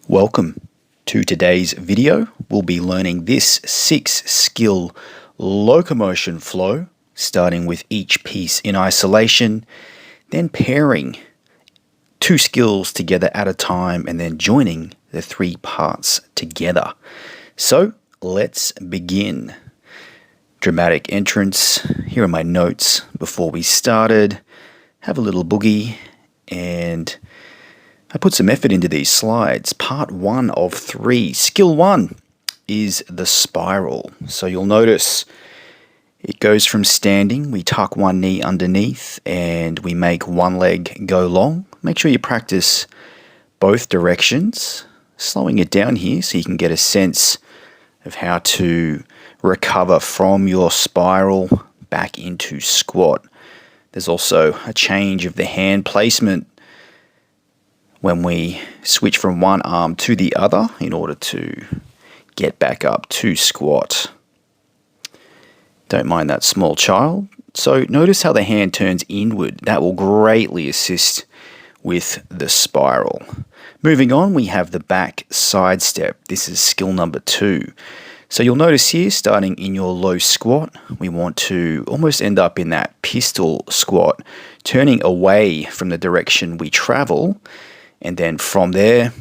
Welcome to today's video. We'll be learning this 6-skill locomotion flow, starting with each piece in isolation, then pairing 2 skills together at a time, and then joining the 3 parts together. So let's begin. Dramatic entrance. Here are my notes before we started. Have a little boogie, and I put some effort into these slides. Part 1 of 3. Skill 1 is the spiral. So you'll notice it goes from standing. We tuck one knee underneath and we make one leg go long. Make sure you practice both directions. Slowing it down here so you can get a sense of how to recover from your spiral back into squat. There's also a change of the hand placement when we switch from one arm to the other in order to get back up to squat. Don't mind that small child. So notice how the hand turns inward. That will greatly assist with the spiral. Moving on, we have the back side step. This is skill number 2. So you'll notice here, starting in your low squat, we want to almost end up in that pistol squat, turning away from the direction we travel. And then from there,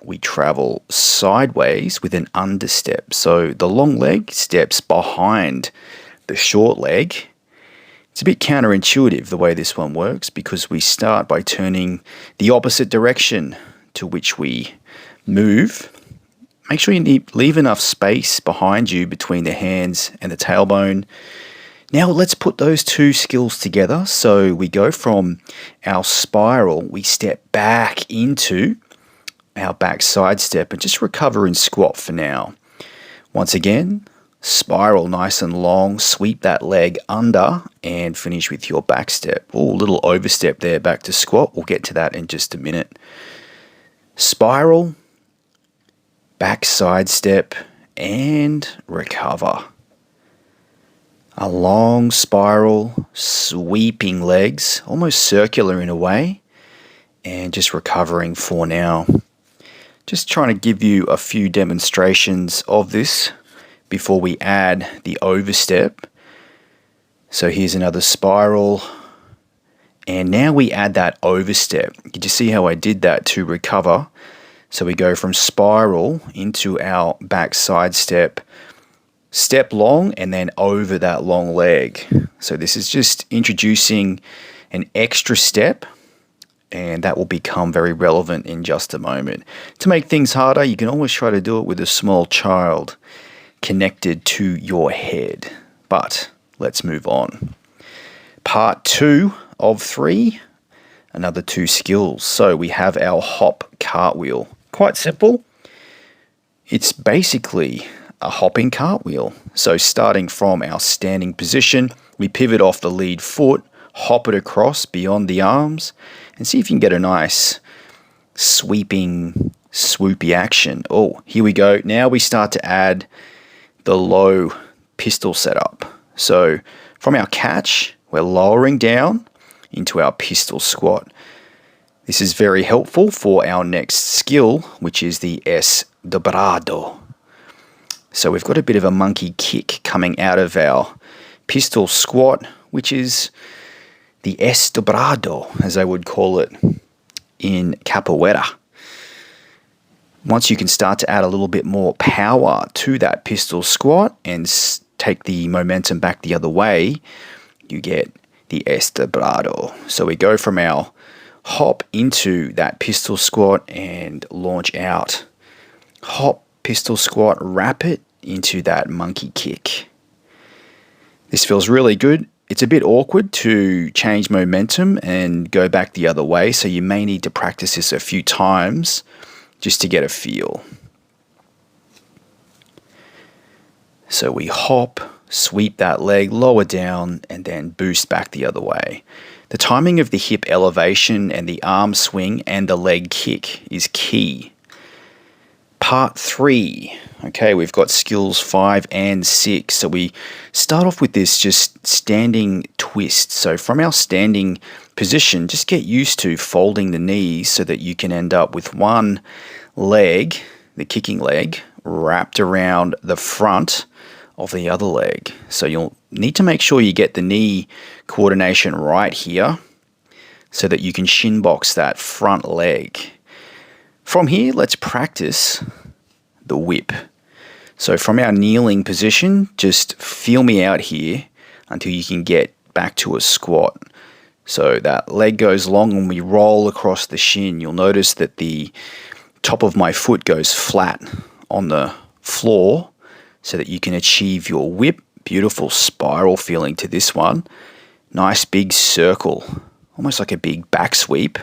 we travel sideways with an understep. So the long leg steps behind the short leg. It's a bit counterintuitive the way this one works because we start by turning the opposite direction to which we move. Make sure you leave enough space behind you between the hands and the tailbone. Now let's put those 2 skills together. So we go from our spiral, we step back into our back side step and just recover in squat for now. Once again, spiral nice and long, sweep that leg under and finish with your back step. Oh, a little overstep there back to squat. We'll get to that in just a minute. Spiral, back side step and recover. A long spiral, sweeping legs, almost circular in a way, and just recovering for now. Just trying to give you a few demonstrations of this before we add the overstep. So here's another spiral, and now we add that overstep. Did you see how I did that to recover? So we go from spiral into our back side step, step long, and then over that long leg. So this is just introducing an extra step, and that will become very relevant in just a moment. To make things harder, you can always try to do it with a small child connected to your head. But let's move on. Part 2 of 3, another 2 skills. So we have our hop cartwheel. Quite simple. It's basically a hopping cartwheel. So starting from our standing position, we pivot off the lead foot, hop it across beyond the arms, and see if you can get a nice sweeping, swoopy action. Oh, here we go. Now we start to add the low pistol setup. So from our catch, we're lowering down into our pistol squat. This is very helpful for our next skill, which is the S-Dobrado. So we've got a bit of a monkey kick coming out of our pistol squat, which is the S-Dobrado, as I would call it in capoeira. Once you can start to add a little bit more power to that pistol squat and take the momentum back the other way, you get the S-Dobrado. So we go from our hop into that pistol squat and launch out. Hop, pistol squat, wrap it into that monkey kick. This feels really good. It's a bit awkward to change momentum and go back the other way, so you may need to practice this a few times just to get a feel. So we hop, sweep that leg lower down, and then boost back the other way. The timing of the hip elevation and the arm swing and the leg kick is key. Part 3 Okay, we've got skills 5 and 6. So we start off with this just standing twist. So from our standing position, just get used to folding the knees so that you can end up with one leg, the kicking leg, wrapped around the front of the other leg. So you'll need to make sure you get the knee coordination right here so that you can shin box that front leg. From here, let's practice the whip. So from our kneeling position, just feel me out here until you can get back to a squat. So that leg goes long and we roll across the shin. You'll notice that the top of my foot goes flat on the floor so that you can achieve your whip. Beautiful spiral feeling to this one. Nice big circle, almost like a big back sweep.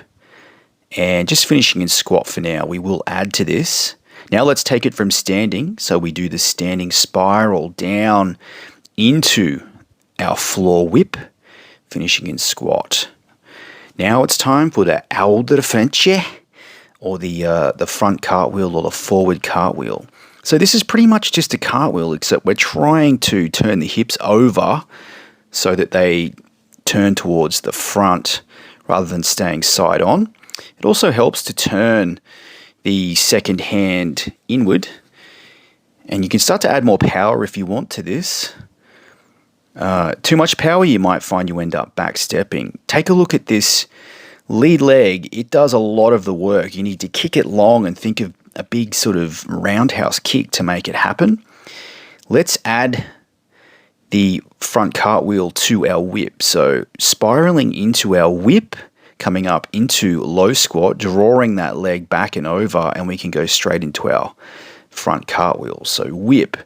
And just finishing in squat for now. We will add to this. Now let's take it from standing. So we do the standing spiral down into our floor whip, finishing in squat. Now it's time for the S-Dobrado, or the front cartwheel or the forward cartwheel. So this is pretty much just a cartwheel, except we're trying to turn the hips over so that they turn towards the front rather than staying side on. It also helps to turn the second hand inward, and you can start to add more power if you want to this. Too much power, you might find you end up backstepping. Take a look at this lead leg. It does a lot of the work. You need to kick it long and think of a big sort of roundhouse kick to make it happen. Let's add the front cartwheel to our whip. So spiraling into our whip, coming up into low squat, drawing that leg back and over, and we can go straight into our front cartwheel. So whip,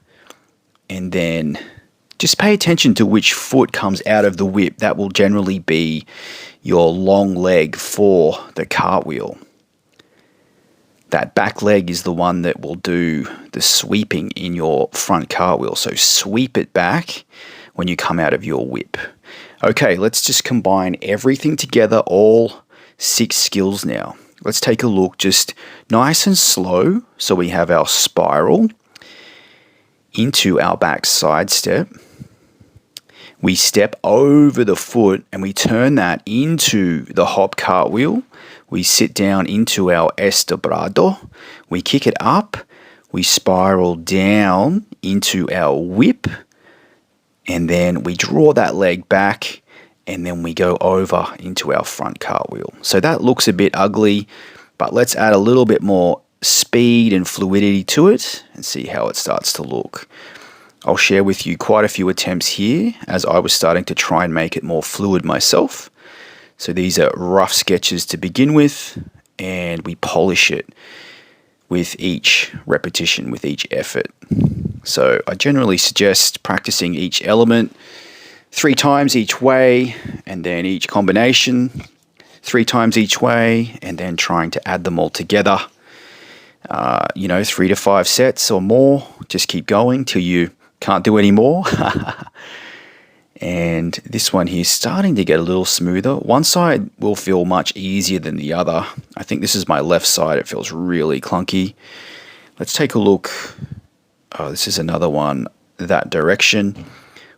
and then just pay attention to which foot comes out of the whip. That will generally be your long leg for the cartwheel. That back leg is the one that will do the sweeping in your front cartwheel. So sweep it back when you come out of your whip. Okay, let's just combine everything together, all 6 skills now. Let's take a look, just nice and slow. So we have our spiral into our back side step. We step over the foot and we turn that into the hop cartwheel. We sit down into our S-Dobrado. We kick it up. We spiral down into our whip. And then we draw that leg back, and then we go over into our front cartwheel. So that looks a bit ugly, but let's add a little bit more speed and fluidity to it and see how it starts to look. I'll share with you quite a few attempts here as I was starting to try and make it more fluid myself. So these are rough sketches to begin with, and we polish it with each repetition, with each effort. So I generally suggest practicing each element 3 times each way, and then each combination 3 times each way, and then trying to add them all together. 3 to 5 sets or more. Just keep going till you can't do any more. And this one here is starting to get a little smoother. One side will feel much easier than the other. I think this is my left side. It feels really clunky. Let's take a look. Oh, this is another one that direction,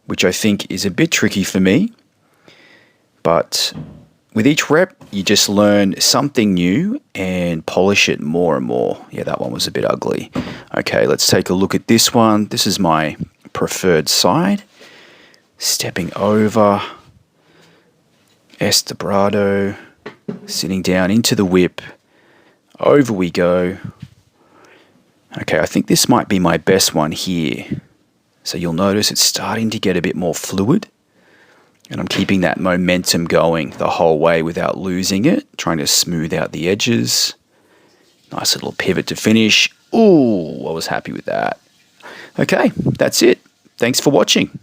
which I think is a bit tricky for me. But with each rep, you just learn something new and polish it more and more. Yeah, that one was a bit ugly. Okay, let's take a look at this one. This is my preferred side. Stepping over, S-Dobrado, sitting down into the whip, over we go. Okay, I think this might be my best one here. So you'll notice it's starting to get a bit more fluid, and I'm keeping that momentum going the whole way without losing it, trying to smooth out the edges. Nice little pivot to finish. Ooh, I was happy with that. Okay, that's it. Thanks for watching.